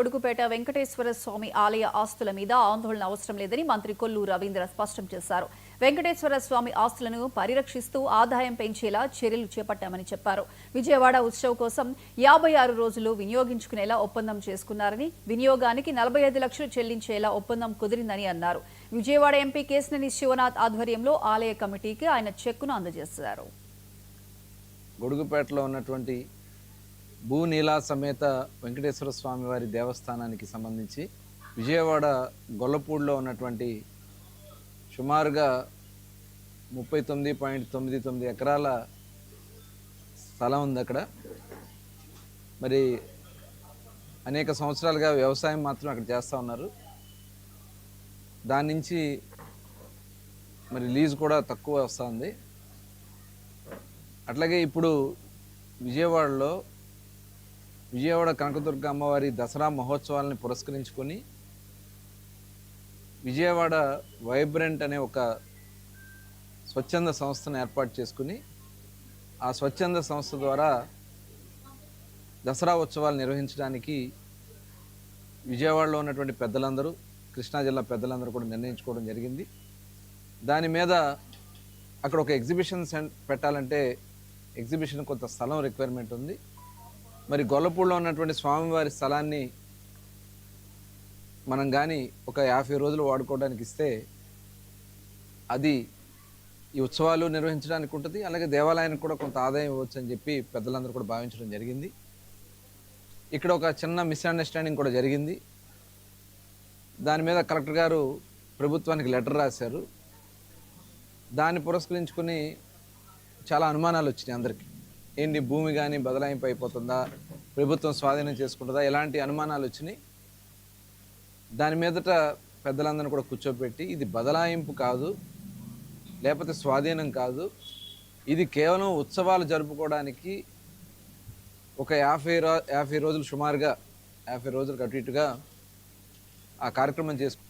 కొడుకుపేట వెంకటేశ్వర స్వామి ఆలయ ఆస్తుల మీద ఆందోళన అవసరం లేదని మంత్రి కొల్లు రవీంద్ర స్పష్టం చేశారు. వెంకటేశ్వర స్వామి ఆస్తులను పరిరక్షిస్తూ ఆదాయం పెంచేలా చర్యలు చేపట్టామని చెప్పారు. విజయవాడ ఉత్సవ్ కోసం 56 రోజులు వినియోగించుకునేలా ఒప్పందం చేసుకున్నారని, వినియోగానికి 45 లక్షలు చెల్లించేలా ఒప్పందం కుదిరిందని అన్నారు. విజయవాడ ఎంపీ కేశినేని శివనాథ్ ఆధ్వర్యంలో ఆలయ కమిటీకి ఆయన చెక్కును అందజేశారు. గొడుగుపేటలో ఉన్నటువంటి భూనీలా సమేత వెంకటేశ్వర స్వామి వారి దేవస్థానానికి సంబంధించి విజయవాడ గొల్లపూడిలో ఉన్నటువంటి సుమారుగా 39.99 ఎకరాల స్థలం ఉంది. అక్కడ మరి అనేక సంవత్సరాలుగా వ్యవసాయం మాత్రం అక్కడ చేస్తూ ఉన్నారు. దాని నుంచి మరి లీజు కూడా తక్కువ వస్తుంది. అట్లాగే ఇప్పుడు విజయవాడ కనకదుర్గ అమ్మవారి దసరా మహోత్సవాలని పురస్కరించుకొని విజయవాడ వైబ్రెంట్ అనే ఒక స్వచ్ఛంద సంస్థను ఏర్పాటు చేసుకుని ఆ స్వచ్ఛంద సంస్థ ద్వారా దసరా ఉత్సవాలు నిర్వహించడానికి విజయవాడలో ఉన్నటువంటి పెద్దలందరూ, కృష్ణా జిల్లా పెద్దలందరూ కూడా నిర్ణయించుకోవడం జరిగింది. దాని మీద అక్కడ ఒక ఎగ్జిబిషన్ పెట్టాలంటే ఎగ్జిబిషన్ కొంత స్థలం రిక్వైర్మెంట్ ఉంది. మరి గొల్లపూడిలో ఉన్నటువంటి స్వామివారి స్థలాన్ని మనం కానీ ఒక 50 రోజులు వాడుకోవడానికి ఇస్తే అది ఈ ఉత్సవాలు నిర్వహించడానికి ఉంటుంది. అలాగే దేవాలయానికి కూడా కొంత ఆదాయం ఇవ్వచ్చు అని చెప్పి పెద్దలందరూ కూడా భావించడం జరిగింది. ఇక్కడ ఒక చిన్న మిస్అండర్స్టాండింగ్ కూడా జరిగింది. దాని మీద కలెక్టర్ గారు ప్రభుత్వానికి లెటర్ రాశారు. దాన్ని పురస్కరించుకుని చాలా అనుమానాలు వచ్చినాయి అందరికీ. ఏంటి, భూమి కానీ బదలాయింపు అయిపోతుందా, ప్రభుత్వం స్వాధీనం చేసుకుంటుందా, ఇలాంటి అనుమానాలు వచ్చినాయి. దాని మీదట పెద్దలందరినీ కూడా కూర్చోబెట్టి ఇది బదలాయింపు కాదు, లేకపోతే స్వాధీనం కాదు, ఇది కేవలం ఉత్సవాలు జరుపుకోవడానికి ఒక 50 రోజులు సుమారుగా 50 రోజులకు అటు ఇటుగా ఆ కార్యక్రమం చేసుకుంటాం.